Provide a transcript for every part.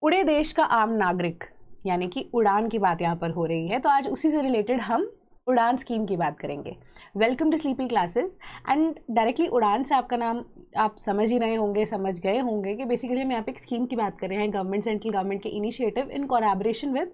उड़े देश का आम नागरिक, यानी कि उड़ान की बात यहाँ पर हो रही है। तो आज उसी से रिलेटेड हम उड़ान स्कीम की बात करेंगे। Welcome to Sleepy Classes. And directly Udan से आपका नाम आप समझ ही रहे होंगे, समझ गए होंगे कि बेसिकली हम यहाँ पे एक स्कीम की बात कर रहे हैं, गवर्नमेंट, सेंट्रल गवर्नमेंट के initiative in collaboration with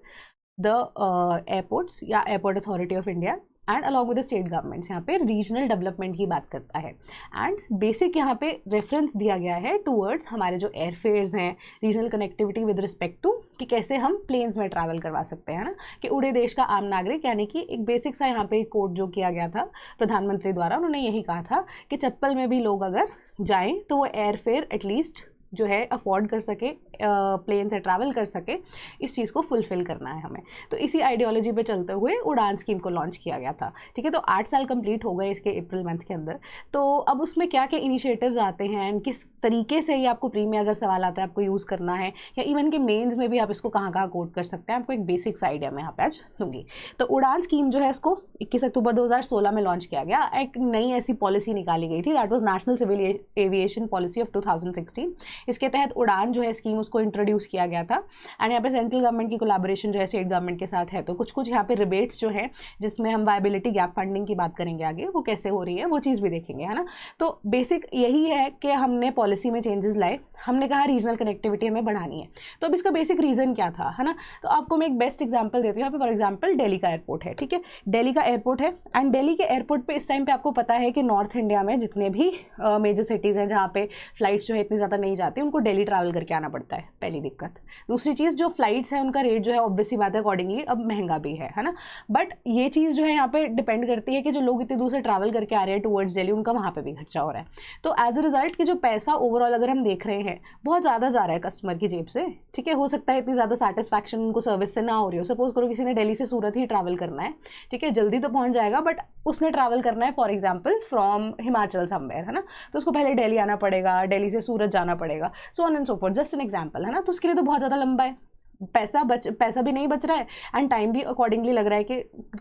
the airports या airport authority of India and along with the state governments. यहाँ पे रीजनल डेवलपमेंट की बात करता है। एंड बेसिक यहाँ पे रेफरेंस दिया गया है टूवर्ड्स हमारे जो एयरफेयर्स हैं, regional connectivity with respect to कि कैसे हम प्लेन्स में ट्रैवल करवा सकते हैं ना, कि उड़े देश का आम नागरिक, यानी कि एक बेसिक सा यहाँ पे कोट जो किया गया था प्रधानमंत्री द्वारा, उन्होंने यही कहा था कि चप्पल में भी लोग अगर जाएं तो वो एयरफेयर एटलीस्ट जो है अफोर्ड कर सके, प्लेन से ट्रैवल कर सके, इस चीज़ को फुलफ़िल करना है हमें। तो इसी आइडियोलॉजी पे चलते हुए उड़ान स्कीम को लॉन्च किया गया था। ठीक है, तो 8 साल कंप्लीट हो गए इसके अप्रैल मंथ के अंदर। तो अब उसमें क्या क्या इनिशिएटिव्स आते हैं एंड किस तरीके से ये आपको प्री में अगर सवाल आता है आपको यूज़ करना है, या इवन के मेन्स में भी आप इसको कहाँ कहाँ कोट कर सकते हैं, आपको एक बेसिक्स आइडिया मैं यहाँ पे आज दूँगी। तो उड़ान स्कीम जो है इसको 21 अक्टूबर 2016 में लॉन्च किया गया। एक नई ऐसी पॉलिसी निकाली गई थी, that was national civil aviation policy of 2016। इसके तहत उड़ान जो है स्कीम उसको इंट्रोड्यूस किया गया था। एंड यहाँ पे सेंट्रल गवर्नमेंट की कोलैबोरेशन जो है स्टेट गवर्नमेंट के साथ है। तो कुछ कुछ यहाँ पे रिबेट्स जो है, जिसमें हम वायबिलिटी गैप फंडिंग की बात करेंगे आगे, वो कैसे हो रही है वो चीज़ भी देखेंगे, है ना। तो बेसिक यही है कि हमने पॉलिसी में चेंजेस लाए, हमने कहा रीजनल कनेक्टिविटी हमें बढ़ानी है। तो अब इसका बेसिक रीज़न क्या था, है ना। तो आपको मैं एक बेस्ट एग्जांपल देती हूँ। यहाँ पे फॉर एग्जांपल दिल्ली का एयरपोर्ट है, ठीक है, दिल्ली का एयरपोर्ट है। एंड दिल्ली के एयरपोर्ट पे इस टाइम पे आपको पता है कि नॉर्थ इंडिया में जितने भी मेजर सिटीज़ हैं जहाँ पे फ्लाइट्स जो है इतनी ज़्यादा नहीं जाती, उनको दिल्ली ट्रैवल करके आना पड़ता है, पहली दिक्कत। दूसरी चीज़, जो फ्लाइट्स हैं उनका रेट जो है ऑब्वियसली बात है अकॉर्डिंगली अब महंगा भी है ना। बट ये चीज़ जो है यहाँ पे डिपेंड करती है कि जो लोग इतनी दूर से ट्रैवल करके आ रहे हैं टूवर्ड्स दिल्ली, उनका वहाँ पे भी खर्चा हो रहा है। तो एज अ रिजल्ट कि जो पैसा ओवरऑल अगर हम देख रहे हैं बहुत ज़्यादा जा रहा है कस्टमर की जेब से। ठीक है, हो सकता है इतनी ज़्यादा सेटिस्फैक्शन उनको सर्विस से ना हो रही हो। सपोज करो किसी ने दिल्ली से सूरत ही ट्रैवल करना है, ठीक है, जल्दी तो पहुँच जाएगा, बट उसने ट्रैवल करना है for example from Himachal somewhere, है ना। तो उसको पहले दिल्ली आना पड़ेगा, दिल्ली से सूरत जाना पड़ेगा, so on and so forth, just an example, है ना। तो उसके लिए तो बहुत ज़्यादा लंबा है, पैसा भी नहीं बच रहा है एंड टाइम भी अकॉर्डिंगली लग रहा है कि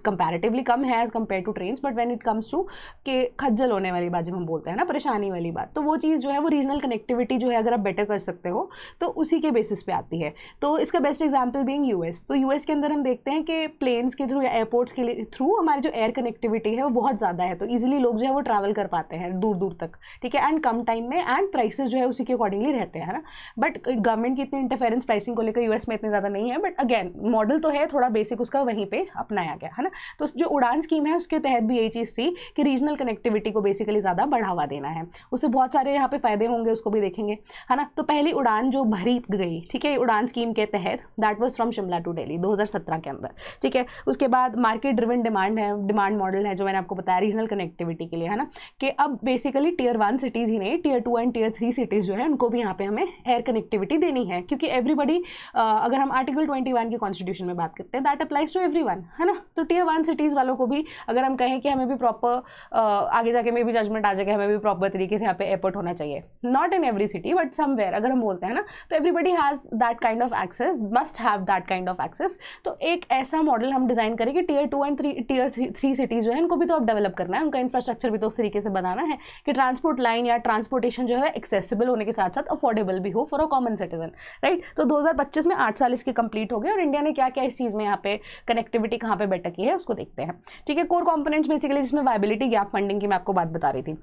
कंपैरेटिवली कम है as compare to trains. But when it comes to कि खज्जल होने वाली बात जब हम बोलते हैं ना, परेशानी वाली बात, तो वो चीज़ जो है वो रीजनल कनेक्टिविटी जो है अगर आप बेटर कर सकते हो तो उसी के बेसिस पे आती है। तो इसका बेस्ट एग्जाम्पल बीइंग यूएस। तो यूएस के अंदर हम देखते हैं कि प्लेन्स के थ्रू या एयरपोर्ट्स के थ्रू हमारी जो एयर कनेक्टिविटी है वो बहुत ज़्यादा है, तो ईजिली लोग जो है वो ट्रैवल कर पाते हैं दूर दूर तक, ठीक है, एंड कम टाइम में, एंड प्राइसेस जो है उसी के अकॉर्डिंगली रहते हैं ना। बट गवर्नमेंट की इतनी इंटरफेरेंस प्राइसिंग को लेकर यूएस में इतनी ज़्यादा नहीं है, बट अगेन मॉडल तो है, थोड़ा बेसिक उसका वहीं पे अपनाया गया, है ना। तो जो उड़ान स्कीम है उसके तहत भी यही चीज़ थी कि रीजनल कनेक्टिविटी को बेसिकली ज़्यादा बढ़ावा देना है। उससे बहुत सारे यहाँ पे फायदे होंगे, उसको भी देखेंगे, है ना। तो पहली उड़ान जो भरी गई, ठीक है, उड़ान स्कीम के तहत, that was from Shimla to Delhi 2017 के अंदर, ठीक है। उसके बाद मार्केट ड्रिवन डिमांड है, डिमांड मॉडल है जो मैंने आपको बताया रीजनल कनेक्टिविटी के लिए, है ना, कि अब बेसिकली टियर 1 सिटीज़ ही नहीं, टियर 2 एंड टियर 3 सिटीज़ जो है उनको भी यहाँ पे हमें एयर कनेक्टिविटी देनी है, क्योंकि एवरीबडी, अगर हम आर्टिकल 21 की कॉन्स्टिट्यूशन में बात करते हैं, दैट अप्लाइज टू एवरीवन, है ना। तो टियर 1 सिटीज़ वालों को भी अगर हम कहें कि हमें भी प्रॉपर, आगे जाके में भी जजमेंट आ जाएगा, हमें भी प्रॉपर तरीके से यहाँ पे एयरपोर्ट होना चाहिए, not in every city but somewhere अगर हम बोलते हैं ना, तो everybody has that kind of access, must have that kind of access. तो एक ऐसा मॉडल हम डिज़ाइन करें कि टियर 2 एंड टियर 3 सिटीज़ जो है इनको भी तो अब डेवलप करना है, उनका इंफ्रास्ट्रक्चर भी तो उस तरीके से बनाना है कि ट्रांसपोर्ट लाइन या ट्रांसपोर्टेशन जो है एक्सेसिबल होने के साथ साथ अफोर्डेबल भी हो for a common citizen, right. तो 2025 में 8 साल इसके कंप्लीट हो गए और इंडिया ने क्या क्या इस चीज़ में यहाँ पे कनेक्टिविटी कहाँ पे बेटर की है उसको देखते हैं, ठीक है। कोर कंपोनेंट्स बेसिकली जिसमें वायबिलिटी गैप फंडिंग की मैं आपको बात बता रही थी।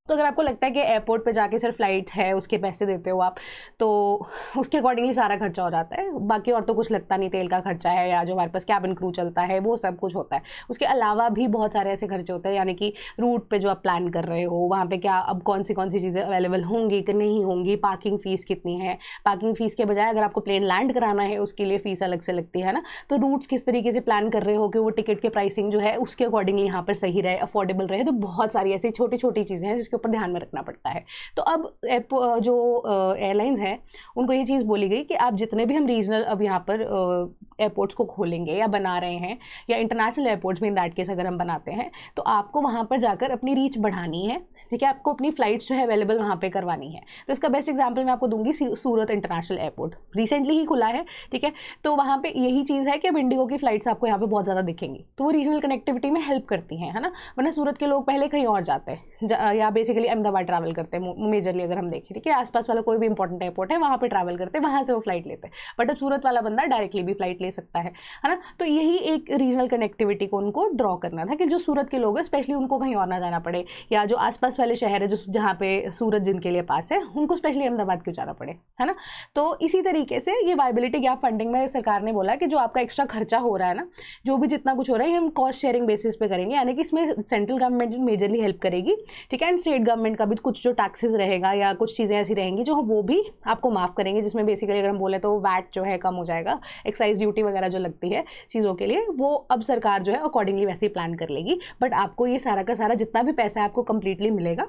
तो अगर आपको लगता है कि एयरपोर्ट पे जाके सिर्फ फ्लाइट है उसके पैसे देते हो आप, तो उसके अकॉर्डिंगली सारा खर्चा हो जाता है, बाकी और तो कुछ लगता नहीं, तेल का खर्चा है या जो हमारे पास कैबिन क्रू चलता है वो सब कुछ होता है। उसके अलावा भी बहुत सारे ऐसे खर्चे होते हैं, यानी कि रूट पे जो आप प्लान कर रहे हो वहाँ पे क्या अब कौन सी चीज़ें अवेलेबल होंगी कि नहीं होंगी, पार्किंग फ़ीस कितनी है, पार्किंग फ़ीस के बजाय अगर आपको प्लेन लैंड कराना है उसके लिए फ़ीस अलग से लगती है ना। तो रूट्स किस तरीके से प्लान कर रहे हो कि वो टिकट के प्राइसिंग जो है उसके अकॉर्डिंगली यहाँ पर सही रहे, अफोर्डेबल रहे। तो बहुत सारी ऐसी छोटी छोटी चीज़ें हैं जिसके ऊपर ध्यान में रखना पड़ता है। तो अब जो एयरलाइंस हैं उनको ये चीज़ बोली गई कि आप जितने भी हम रीजनल अब यहाँ पर एयरपोर्ट्स को खोलेंगे या बना रहे हैं, या इंटरनेशनल एयरपोर्ट्स भी इन दैट केस अगर हम बनाते हैं, तो आपको वहाँ पर जाकर अपनी रीच बढ़ानी है, ठीक है, आपको अपनी फ्लाइट्स जो है अवेलेबल वहाँ पे करवानी है। तो इसका बेस्ट एग्जांपल मैं आपको दूंगी सूरत इंटरनेशनल एयरपोर्ट, रिसेंटली ही खुला है, ठीक है। तो वहाँ पे यही चीज़ है कि अब इंडिगो की फ्लाइट्स आपको यहाँ पे बहुत ज़्यादा दिखेंगी, तो वो रीजनल कनेक्टिविटी में हेल्प करती हैं, है ना। वरना सूरत के लोग पहले कहीं और जाते हैं या बेसिकली अहमदाबाद ट्रैवल करते हैं मेजरली, अगर हम देखें, ठीक है। आसपास वाला कोई भी इंपॉर्टेंट एयरपोर्ट है वहाँ पे ट्रैवल करते हैं, वहाँ से वो फ्लाइट लेते हैं। बट अब सूरत वाला बंदा डायरेक्टली भी फ्लाइट ले सकता है ना। तो यही एक रीजनल कनेक्टिविटी को उनको ड्रॉ करना था कि जो सूरत के लोग हैं स्पेशली उनको कहीं और ना जाना पड़े, या जो आसपास वाले शहर है जो जहाँ पे सूरत जिनके लिए पास है उनको स्पेशली अहमदाबाद क्यों जाना पड़े, है ना। तो इसी तरीके से ये वायबिलिटी गैप फंडिंग में सरकार ने बोला कि जो आपका एक्स्ट्रा खर्चा हो रहा है ना, जो भी जितना कुछ हो रहा है हम कॉस्ट शेयरिंग बेसिस पे करेंगे, यानी कि इसमें सेंट्रल गवर्नमेंट मेजरली हेल्प करेगी, ठीक है। एंड स्टेट गवर्नमेंट का भी कुछ जो टैक्सेस रहेगा या कुछ चीज़ें ऐसी रहेंगी जो वो भी आपको माफ़ करेंगे, जिसमें बेसिकली अगर हम बोले तो वैट जो है कम हो जाएगा, एक्साइज ड्यूटी वगैरह जो लगती है चीज़ों के लिए, वो अब सरकार जो है अकॉर्डिंगली वैसे ही प्लान कर लेगी। बट आपको ये सारा का सारा जितना भी पैसा है आपको कंप्लीटली मिलेगा।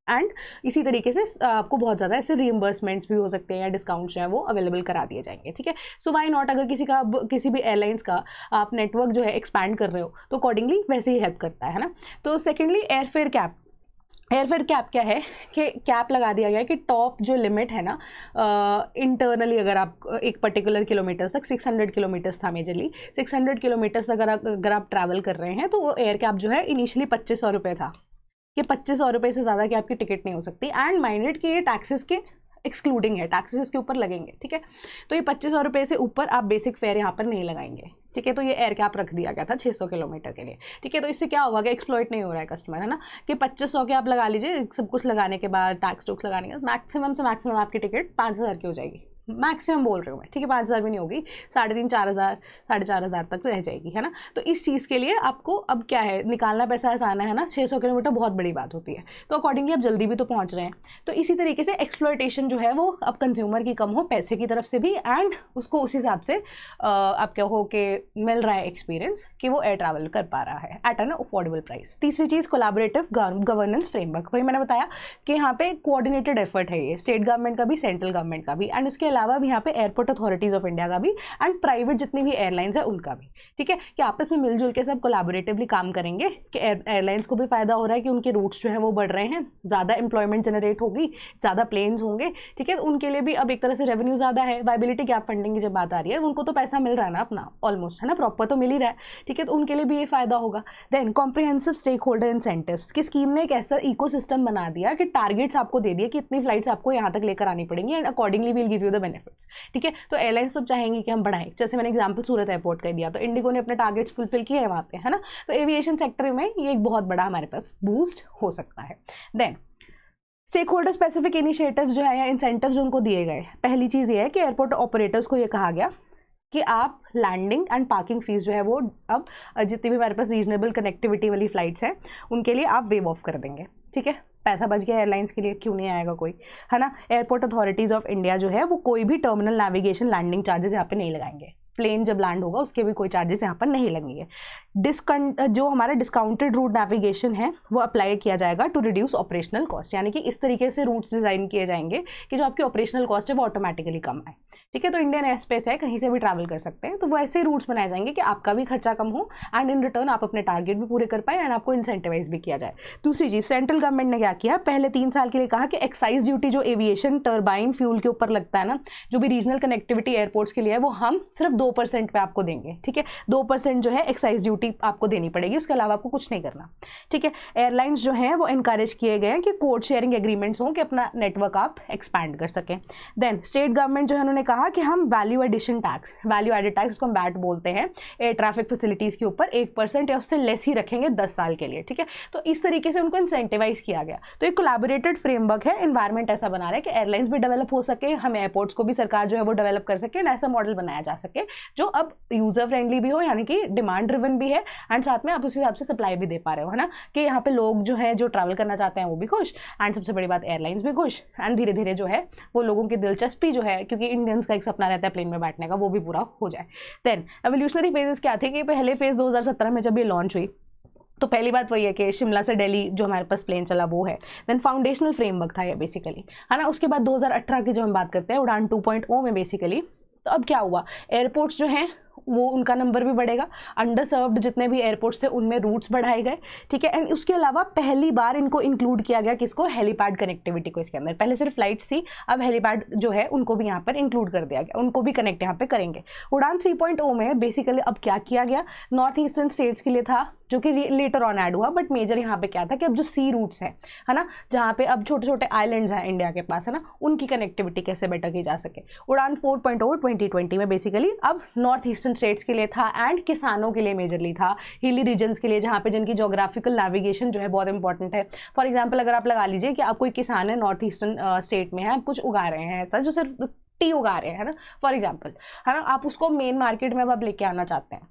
एंड इसी तरीके से आपको बहुत ज़्यादा ऐसे रीइंबर्समेंट्स भी हो सकते हैं या डिस्काउंट्स जो है वो अवेलेबल करा दिए जाएंगे, ठीक है। सो वाई नॉट, अगर किसी भी एयरलाइंस का आप नेटवर्क जो है एक्सपैंड कर रहे हो तो अकॉर्डिंगली वैसे ही हेल्प करता है ना। तो secondly airfare cap. Airfare cap क्या है कि कैप लगा दिया गया है कि टॉप जो लिमिट है ना इंटरनली, अगर आप एक पर्टिकुलर किलोमीटर तक 600 किलोमीटर्स था मेजरली, 600 किलोमीटर्स अगर आप ट्रैवल कर रहे हैं तो वो एयर कैप जो है इनिशियली 2500 रुपये था कि 2500 रुपये से ज़्यादा की आपकी टिकट नहीं हो सकती। एंड माइंडेड कि ये टैक्सेस के एक्सक्लूडिंग है, टैक्सेस इसके ऊपर लगेंगे, ठीक है। तो ये 2500 रुपये से ऊपर आप बेसिक फेयर यहाँ पर नहीं लगाएंगे, ठीक है। तो ये एयर कैप रख दिया गया था 600 किलोमीटर के लिए, ठीक है। तो इससे क्या होगा कि एक्सप्लॉइट नहीं हो रहा है कस्टमर, है ना, कि 2500 के आप लगा लीजिए, सब कुछ लगाने के बाद टैक्स टूक्स लगाने के बाद मैक्सिमम से मैक्सिमम आपकी टिकट 5000 की हो जाएगी, मैक्सिमम बोल रही हूँ मैं, ठीक है। 5000 भी नहीं होगी, 3500 4,500 तक रह जाएगी, है ना। तो इस चीज़ के लिए आपको अब क्या है, निकालना पैसा आसान है ना, 600 किलोमीटर बहुत बड़ी बात होती है, तो अकॉर्डिंगली आप जल्दी भी तो पहुँच रहे हैं। तो इसी तरीके से एक्सप्लॉयटेशन जो है वो अब कंज्यूमर की कम हो पैसे की तरफ से भी, एंड उसको उस हिसाब से आप क्या हो कि मिल रहा है एक्सपीरियंस कि वो एयर ट्रैवल कर पा रहा है एट एन अफोर्डेबल प्राइस। तीसरी चीज़ कोलैबोरेटिव गवर्नेंस फ्रेमवर्क, वही मैंने बताया कि यहाँ पे कोऑर्डिनेटेड एफर्ट है ये, स्टेट गवर्नमेंट का भी सेंट्रल गवर्नमेंट का भी, एंड उसके अलावा भी यहाँ पे एयरपोर्ट अथॉरिटीज ऑफ इंडिया का भी, एंड प्राइवेट जितनी भी एयरलाइंस है उनका भी, ठीक है, कि आपस में मिलजुल के सब कोलैबोरेटिवली काम करेंगे कि एयरलाइंस को भी फायदा हो रहा है कि उनके रूट्स जो है वो बढ़ रहे हैं, ज़्यादा एम्प्लॉयमेंट जनरेट होगी, ज़्यादा प्लेन्स होंगे, ठीक है। तो उनके लिए भी अब एक तरह से रेवेन्यू ज़्यादा है। वायबिलिटी गैप फंडिंग की जब बात आ रही है, उनको तो पैसा मिल रहा है ना अपना ऑलमोस्ट, है ना, प्रॉपर तो मिल ही रहा है, ठीक है। तो उनके लिए भी ये फायदा होगा। Then comprehensive stakeholder incentives की स्कीम ने एक ऐसा इकोसिस्टम बना दिया कि टारगेट्स आपको दे दिए कि इतनी फ्लाइट्स आपको यहाँ तक लेकर आनी पड़ेंगी, and accordingly will give you the benefits, ठीक है। तो एयरलाइंस तो चाहेंगी कि हम बढ़ाएं, जैसे मैंने एग्जांपल सूरत एयरपोर्ट का दिया, तो इंडिगो ने अपने टारगेट्स फुलफिल किए हैं वहाँ पे, है ना। तो एविएशन सेक्टर में ये एक बहुत बड़ा हमारे पास बूस्ट हो सकता है। Then stakeholder specific initiatives जो है या इंसेंटिव्स जो उनको दिए गए, पहली चीज़ ये है कि एयरपोर्ट ऑपरेटर्स को ये कहा गया कि आप लैंडिंग एंड पार्किंग फीस जो है वो अब जितनी भी हमारे पास रीजनेबल कनेक्टिविटी वाली फ्लाइट्स हैं उनके लिए आप वेव ऑफ कर देंगे, ठीक है। पैसा बच गया एयरलाइंस के लिए, क्यों नहीं आएगा कोई, है ना। एयरपोर्ट अथॉरिटीज़ ऑफ इंडिया जो है वो कोई भी टर्मिनल नेविगेशन लैंडिंग चार्जेस यहाँ पे नहीं लगाएंगे, प्लेन जब लैंड होगा उसके भी कोई चार्जेस यहाँ पर नहीं लगेंगे। जो हमारा डिस्काउंटेड रूट नेविगेशन है वो अप्लाई किया जाएगा टू रिड्यूस ऑपरेशनल कॉस्ट, यानी कि इस तरीके से रूट्स डिज़ाइन किए जाएंगे कि जो आपकी ऑपरेशनल कॉस्ट है वो ऑटोमेटिकली कम आए, ठीक है। तो इंडियन एयर स्पेस है, कहीं से भी ट्रैवल कर सकते हैं, तो वो ऐसे रूट्स बनाए जाएंगे कि आपका भी खर्चा कम हो एंड इन रिटर्न आप अपने टारगेट भी पूरे कर पाए एंड आपको इंसेंटिवाइज भी किया जाए। दूसरी चीज़, सेंट्रल गवर्नमेंट ने क्या किया, पहले 3 साल के लिए कहा कि एक्साइज ड्यूटी जो एविएशन टर्बाइन फ्यूल के ऊपर लगता है ना, जो भी रीजनल कनेक्टिविटी एयरपोर्ट्स के लिए है, वो हम सिर्फ 2% पे आपको देंगे, ठीक है। 2% जो है एक्साइज ड्यूटी आपको देनी पड़ेगी, उसके अलावा आपको कुछ नहीं करना, ठीक है। एयरलाइंस जो हैं वो इनकरेज किए गए हैं कि कोड शेयरिंग एग्रीमेंट्स हों कि अपना नेटवर्क आप एक्सपैंड कर सकें। देन स्टेट गवर्नमेंट जो है उन्होंने कहा कि हम value addition tax, value added tax इसको हम वैट बोलते हैं, एयर ट्रैफिक फैसिलिटीज़ के ऊपर 1% या उससे लेस ही रखेंगे 10 साल के लिए, ठीक है। तो इस तरीके से उनको इंसेंटिवाइज किया गया। तो एक कोलैबोरेटेड फ्रेमवर्क है, एनवायरनमेंट ऐसा बना रहा है कि एयरलाइंस भी डेवलप हो सके, हम एयरपोर्ट्स को भी सरकार जो है वो डेवलप कर सके, एंड ऐसा मॉडल बनाया जा सके जो अब यूजर फ्रेंडली भी हो, यानी कि डिमांड ड्रिवन भी है, एंड साथ में आप उस हिसाब से सप्लाई भी दे पा रहे हो, है ना, कि यहाँ पे लोग जो है जो ट्रैवल करना चाहते हैं वो भी खुश, एंड सबसे बड़ी बात एयरलाइंस भी खुश, एंड धीरे धीरे जो है वो लोगों की दिलचस्पी जो है, क्योंकि इंडियंस का एक सपना रहता है प्लेन में बैठने का, वो भी पूरा हो जाए। देन एवोल्यूशनरी फेजेस क्या थे कि पहले फेज 2017 में जब ये लॉन्च हुई तो पहली बात वही है कि शिमला से दिल्ली जो हमारे पास प्लेन चला वो है। देन फाउंडेशनल फ्रेमवर्क था ये बेसिकली, है ना। उसके बाद 2018 की जब हम बात करते हैं उड़ान 2.0 में बेसिकली, तो अब क्या हुआ, एयरपोर्ट्स जो हैं वो उनका नंबर भी बढ़ेगा, अंडर सर्व्ड जितने भी एयरपोर्ट्स थे उनमें रूट्स बढ़ाए गए, ठीक है। एंड उसके अलावा पहली बार इनको इंक्लूड किया गया किसको, हेलीपैड कनेक्टिविटी को इसके अंदर। पहले सिर्फ फ्लाइट्स थी, अब हेलीपैड जो है उनको भी यहाँ पर इंक्लूड कर दिया गया, उनको भी कनेक्ट यहाँ पे करेंगे। उड़ान 3.0 में बेसिकली अब क्या किया गया, नॉर्थ ईस्टर्न स्टेट्स के लिए था जो कि लेटर ऑन ऐड हुआ, बट मेजर यहाँ पे क्या था कि अब जो सी रूट्स हैं, है ना, जहाँ पे अब छोटे छोटे आइलैंड्स हैं इंडिया के पास, है ना, उनकी कनेक्टिविटी कैसे बेटर की जा सके। उड़ान 4.0 2020 में बेसिकली अब नॉर्थ ईस्टर्न स्टेट्स के लिए था एंड किसानों के लिए मेजरली था, हिली रीजन्स के लिए जहाँ पे जिनकी जोग्राफिकल नेविगेशन जो है बहुत इंपॉर्टेंट है। फॉर एग्जाम्पल अगर आप लगा लीजिए कि आप कोई किसान है नॉर्थ ईस्टर्न स्टेट में है, कुछ उगा रहे हैं ऐसा जो सिर्फ टी उगा रहे हैं, है ना, फॉर एग्जाम्पल, है ना, आप उसको मेन मार्केट में अब आप लेके आना चाहते हैं,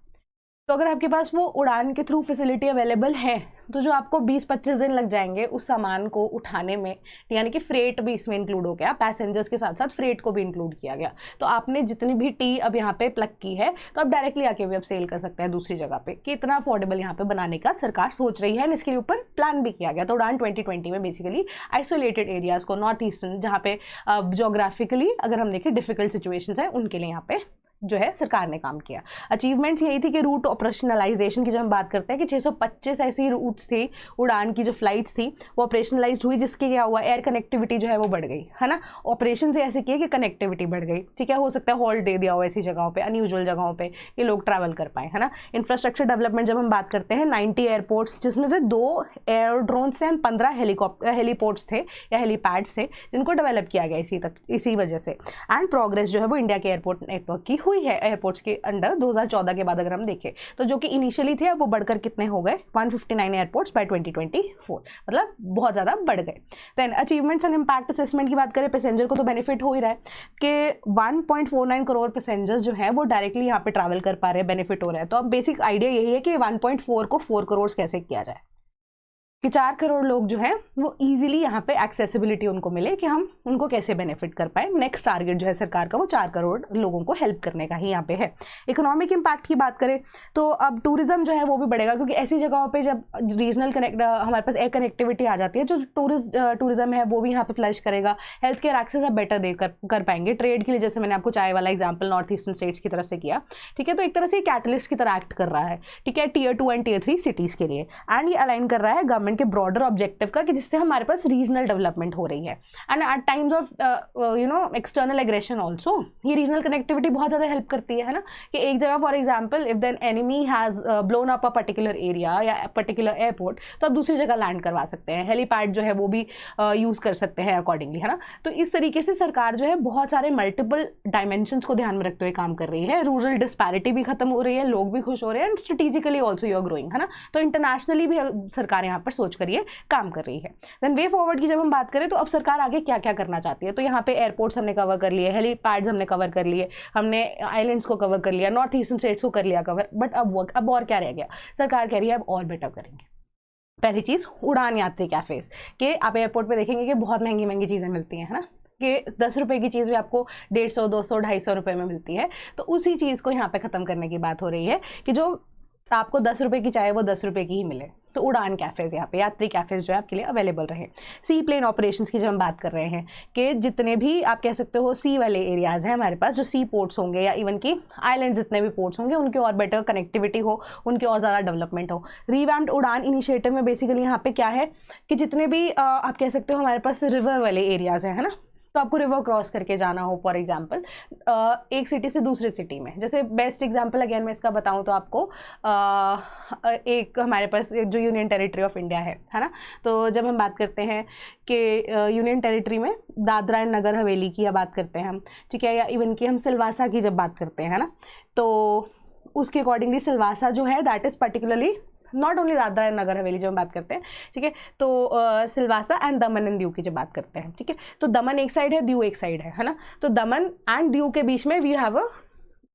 तो अगर आपके पास वो उड़ान के थ्रू फैसिलिटी अवेलेबल है तो जो आपको 20-25 दिन लग जाएंगे उस सामान को उठाने में, यानी कि फ्रेट भी इसमें इंक्लूड हो गया, पैसेंजर्स के साथ साथ फ्रेट को भी इंक्लूड किया गया। तो आपने जितनी भी टी अब यहाँ पे प्लग की है तो आप डायरेक्टली आके भी अब सेल कर सकते हैं दूसरी जगह पे, कि इतना अफोर्डेबल यहाँ पे बनाने का सरकार सोच रही है, इसके ऊपर प्लान भी किया गया। तो उड़ान 2020 में बेसिकली आइसोलेटेड एरियाज को, नॉर्थ ईस्टर्न जहाँ पे जोग्राफिकली अगर हम देखें डिफिकल्ट सिचुएशंस है, उनके लिए यहाँ पे जो है सरकार ने काम किया। अचीवमेंट्स यही थी कि रूट ऑपरेशनलाइजेशन की जब हम बात करते हैं कि 625 ऐसी रूट्स थी उड़ान की जो फ्लाइट्स थी वो ऑपरेशनलाइज हुई, जिसके क्या हुआ, एयर कनेक्टिविटी जो है वो बढ़ गई, है ना। ऑपरेशन से ऐसे किए कि कनेक्टिविटी बढ़ गई, ठीक है। हो सकता है हॉल्ट दे दिया हो ऐसी जगहों पे, अनयूजुअल जगहों पे कि लोग ट्रैवल कर पाए, है ना। इंफ्रास्ट्रक्चर डेवलपमेंट जब हम बात करते हैं 90 एयरपोर्ट्स, जिसमें से 2 एयरड्रोन्स से 15 हेलीपोर्ट्स थे या हेलीपैड्स थे जिनको डेवलप किया गया इसी वजह से। एंड प्रोग्रेस जो है वो इंडिया के एयरपोर्ट नेटवर्क की हुई है एयरपोर्ट्स के अंडर 2014 के बाद अगर हम देखें तो, जो कि इनिशियली थे अब वो बढ़कर कितने हो गए, 159 एयरपोर्ट्स बाय 2024, मतलब बहुत ज़्यादा बढ़ गए। Then achievements and impact assessment की बात करें, पैसेंजर को तो बेनिफिट हो ही रहा है कि 1.49 करोड़ पैसेंजर्स जो है वो डायरेक्टली यहाँ पे ट्रैवल कर पा रहे हैं, बेनिफिट हो रहा है। तो अब बेसिक आइडिया यही है कि 1.4 को 4 करोड़ कैसे किया जाए, कि 4 करोड़ लोग जो हैं वो इजीली यहाँ पे एक्सेसिबिलिटी उनको मिले, कि हम उनको कैसे बेनिफिट कर पाए। नेक्स्ट टारगेट जो है सरकार का वो 4 करोड़ लोगों को हेल्प करने का ही यहाँ पे है। इकोनॉमिक इम्पैक्ट की बात करें तो अब टूरिज्म जो है वो भी बढ़ेगा, क्योंकि ऐसी जगहों पे जब रीजनल हमारे पास एयर कनेक्टिविटी आ जाती है, जो टूरिज्म है वो भी यहाँ पे फ्लरिश करेगा। हेल्थ केयर एक्सेस आप बेटर कर पाएंगे। ट्रेड के लिए जैसे मैंने आपको चाय वाला एग्जाम्पल नॉर्थ ईस्टर्न स्टेट्स की तरफ से किया, ठीक है, तो एक तरह से कैटलिस्ट की तरह एक्ट कर रहा है, ठीक है, Tier 2 एंड Tier 3 सिटीज़ के लिए। एंड ये अलाइन कर रहा है गवर्नमेंट के ब्रॉडर ऑब्जेक्टिव का, कि जिससे हमारे पास रीजनल डेवलपमेंट हो रही है। And at times of external aggression also ये रीजनल कनेक्टिविटी बहुत ज़्यादा हेल्प करती है ना, कि एक जगह for example if then enemy has blown up a particular area या पर्टिकुलर एयरपोर्ट, तो आप दूसरी जगह लैंड करवा सकते हैं, हेलीपैड जो है वो भी यूज़ कर सकते हैं अकॉर्डिंगली, है ना। तो इस तरीके से सरकार जो है बहुत सारे मल्टीपल डायमेंशंस को ध्यान में रखते हुए काम कर रही है। रूरल डिस्पैरिटी भी खत्म हो रही है, लोग भी खुश हो रहे हैं, and strategically also you are growing, है ना। तो इंटरनेशनली भी सरकार यहाँ पर सोच कर ये काम कर रही है। देन वे फॉरवर्ड की जब हम बात करें तो अब सरकार आगे क्या क्या करना चाहती है, तो यहाँ पे एयरपोर्ट्स हमने कवर कर लिए, हेलीपैड्स हमने कवर कर लिए, हमने आइलैंड्स को कवर कर लिया, नॉर्थ ईस्टर्न स्टेट्स को कर लिया कवर, बट अब और क्या रह गया, सरकार कह रही है अब और बेटर करेंगे। पहली चीज़ उड़ान यात्री कैफेज, कि आप एयरपोर्ट पे देखेंगे कि बहुत महंगी महंगी चीज़ें मिलती हैं, है ना, कि 10 रुपये की चीज़ भी आपको 150, 200, 250 रुपये में मिलती है। तो उसी चीज़ को यहाँ पे ख़त्म करने की बात हो रही है कि जो आपको 10 रुपये की चाहे वो 10 रुपये की ही मिले। तो उड़ान कैफ़ेज़ यहाँ पे यात्री कैफ़ेज़ जो है आपके लिए अवेलेबल रहे। सी प्लेन ऑपरेशंस की जब हम बात कर रहे हैं कि जितने भी आप कह सकते हो सी वाले एरियाज़ हैं हमारे पास, जो सी पोर्ट्स होंगे या इवन कि आइलैंड जितने भी पोर्ट्स होंगे, उनकी और बेटर कनेक्टिविटी हो, उनकी और ज़्यादा डेवलपमेंट हो। रिवैम्प्ड उड़ान इनिशिएटिव में बेसिकली यहाँ पे क्या है कि जितने भी आप कह सकते हो हमारे पास रिवर वाले एरियाज़ हैं, है ना, तो आपको रिवर क्रॉस करके जाना हो फॉर एग्जांपल एक सिटी से दूसरे सिटी में, जैसे बेस्ट एग्जांपल अगेन मैं इसका बताऊं तो आपको एक हमारे पास जो यूनियन टेरिटरी ऑफ इंडिया है ना, तो जब हम बात करते हैं कि यूनियन टेरिटरी में दादरा एंड नगर हवेली की बात करते हैं हम, ठीक है, या इवन कि हम सिलवासा की जब बात करते हैं ना, तो उसके अकॉर्डिंगली सिलवासा जो है that is particularly not only Dadra and Nagar Haveli जब हम बात करते हैं, ठीक है, तो सिलवासा एंड दमन एंड दीव की जब बात करते हैं, ठीक है, तो दमन एक साइड है, दीव एक साइड है ना, तो दमन एंड दीव के बीच में we have a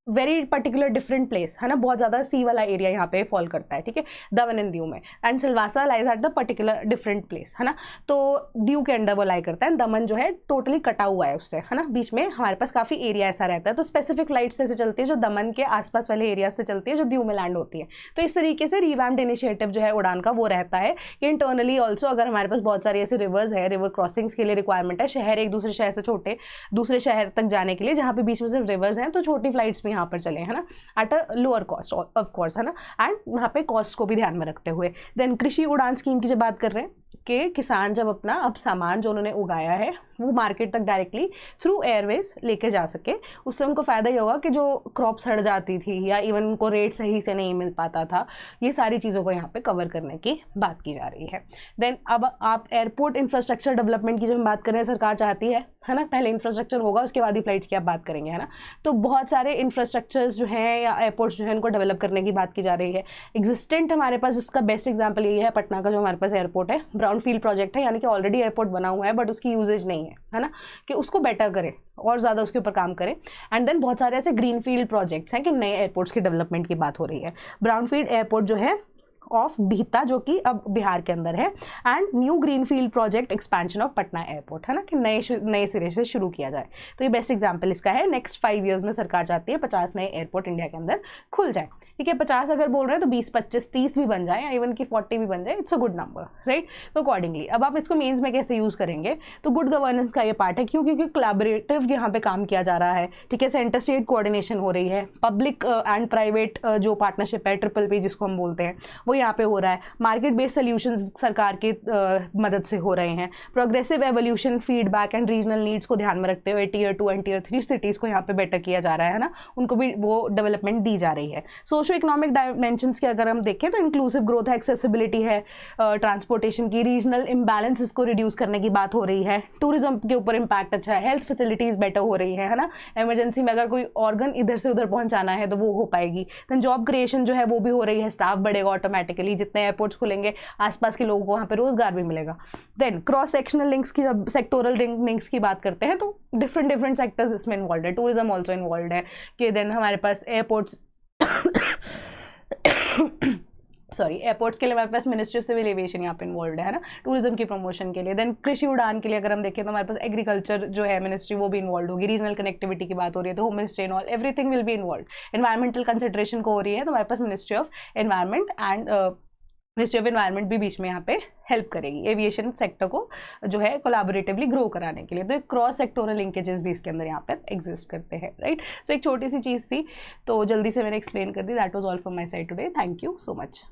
very particular different place, है ना, बहुत ज़्यादा सी वाला एरिया यहाँ पे फॉल करता है, ठीक है, दमन एंड दीव में, and Silvassa lies at the particular different place, है ना, तो दीव के अंडर वो लाई करता है, दमन जो है टोटली कटा हुआ है उससे, है ना, बीच में हमारे पास काफ़ी एरिया ऐसा रहता है, तो स्पेसिफिक फ्लाइट्स ऐसे चलती है जो दमन के आसपास वाले एरिया से चलती है जो दीव में लैंड होती है। तो इस तरीके से रिवैम्प्ड इनिशिएटिव जो है उड़ान का वो रहता है कि इंटरनली ऑल्सो अगर हमारे पास बहुत सारी ऐसे रिवर्स है, रिवर क्रॉसिंग्स के लिए रिक्वायरमेंट है, शहर एक दूसरे शहर से छोटे दूसरे शहर तक जाने के लिए जहाँ पे बीच में सिर्फ रिवर्स हैं, तो छोटी फ्लाइट्स भी यहाँ यहाँ पर चले, है ना, at a lower cost of course, है ना, एंड यहाँ पे कॉस्ट को भी ध्यान में रखते हुए। देन कृषि उड़ान स्कीम की जब बात कर रहे हैं कि किसान जब अपना अब सामान जो उन्होंने उगाया है वो मार्केट तक डायरेक्टली थ्रू एयरवेज लेके जा सके, उससे उनको फ़ायदा ये होगा कि जो क्रॉप सड़ जाती थी या इवन उनको रेट सही से नहीं मिल पाता था, ये सारी चीज़ों को यहाँ पे कवर करने की बात की जा रही है। देन अब आप एयरपोर्ट इंफ्रास्ट्रक्चर डेवलपमेंट की जब हम बात कर रहे हैं, सरकार चाहती है ना, पहले इंफ्रास्ट्रक्चर होगा उसके बाद ही फ्लाइट्स की आप बात करेंगे, है ना, तो बहुत सारे इंफ्रास्ट्रक्चर्स जो हैं या एयरपोर्ट्स जो हैं उनको डेवलप करने की बात की जा रही है। एग्जिस्टेंट हमारे पास इसका बेस्ट एग्जाम्पल ये है पटना का जो हमारे पास एयरपोर्ट है, ब्राउन फील्ड प्रोजेक्ट है, यानी कि ऑलरेडी एयरपोर्ट बना हुआ है बट उसकी यूजेज नहीं है ना, कि उसको बेटर करें और ज़्यादा उसके ऊपर काम करें। एंड देन बहुत सारे ऐसे ग्रीन फील्ड प्रोजेक्ट्स हैं कि नए एयरपोर्ट्स की डेवलपमेंट की बात हो रही है। ब्राउन फील्ड एयरपोर्ट जो है ऑफ बिहता जो कि अब बिहार के अंदर है, and new greenfield project expansion of Patna airport, है ना, कि नए सिरे से शुरू किया जाए। तो ये बेस्ट एग्जांपल इसका है। नेक्स्ट 5 ईयर्स में सरकार चाहती है 50 नए एयरपोर्ट इंडिया के अंदर खुल जाए। ठीक है, 50 अगर बोल रहे हैं तो 20, 25, 30 भी बन जाए या इवन कि 40 भी बन जाए, it's a good number, right. तो अकॉर्डिंगली अब आप इसको मेंस में कैसे यूज़ करेंगे, तो गुड गवर्नेंस का ये पार्ट है, क्योंकि कोलैबोरेटिव यहाँ पे काम किया जा रहा है। ठीक है, सेंटर स्टेट कोऑर्डिनेशन हो रही है, पब्लिक एंड प्राइवेट जो पार्टनरशिप है PPP जिसको हम बोलते हैं वो यहाँ पे हो रहा है। मार्केट बेस्ड सोल्यूशंस सरकार की मदद से हो रहे हैं। Progressive evolution, feedback and regional needs को ध्यान में रखते हुए Tier 2 एंड Tier 3 सिटीज़ को यहाँ पे बेटर किया जा रहा है ना, उनको भी वो डेवलपमेंट दी जा रही है। सोशो इकोनॉमिक डायमेंशंस के अगर हम देखें तो इंक्लूसिव ग्रोथ है, एक्सेसिबिलिटी है, ट्रांसपोर्टेशन की, रीजनल इम्बैलेंसेस को रिड्यूस करने की बात हो रही है, टूरिज्म के ऊपर इम्पैक्ट अच्छा है, हेल्थ फैसिलिटीज़ बेटर हो रही है ना, इमरजेंसी में अगर कोई ऑर्गन इधर से उधर पहुँचाना है तो वो हो पाएगी। देन जॉब क्रिएशन जो है वो भी हो रही है, स्टाफ बढ़ेगा ऑटोमेटिकली, जितने एयरपोर्ट्स खुलेंगे आसपास के लोगों को वहाँ पे रोजगार भी मिलेगा। देन क्रॉस सेक्शनल लिंक्स की, जब सेक्टोरल लिंक्स की बात करते हैं तो डिफरेंट सेक्टर्स इसमें इन्वॉल्व है, टूरिज्म ऑल्सो इन्वॉल्व है कि देन हमारे पास एयरपोर्ट्स एयरपोर्ट्स के लिए हमारे पास मिनिस्ट्री ऑफ सिविल एविएशन यहाँ पे इन्वॉल्व है ना, टूरिज्म की प्रमोशन के लिए। देन कृषि उड़ान के लिए अगर हम देखें तो हमारे पास एग्रीकल्चर जो है मिनिस्ट्री वो भी इन्वॉल्व होगी। रीजनल कनेक्टिविटी की बात हो रही है तो home ministry and all everything will be involve. Environmental consideration को हो रही है तो हमारे पास ministry of environment and ministry of environment भी बीच में यहाँ पे हेल्प करेगी एविएशन सेक्टर को जो है कोलैबोरेटिवली ग्रो कराने के लिए। तो क्रॉस सेक्टोरल लिंकेजेस भी इसके अंदर यहाँ पर एग्जिस्ट करते हैं, राइट। सो एक छोटी सी चीज़ थी तो जल्दी से मैंने एक्सप्लेन कर दी। That was all from my side today. Thank you so much.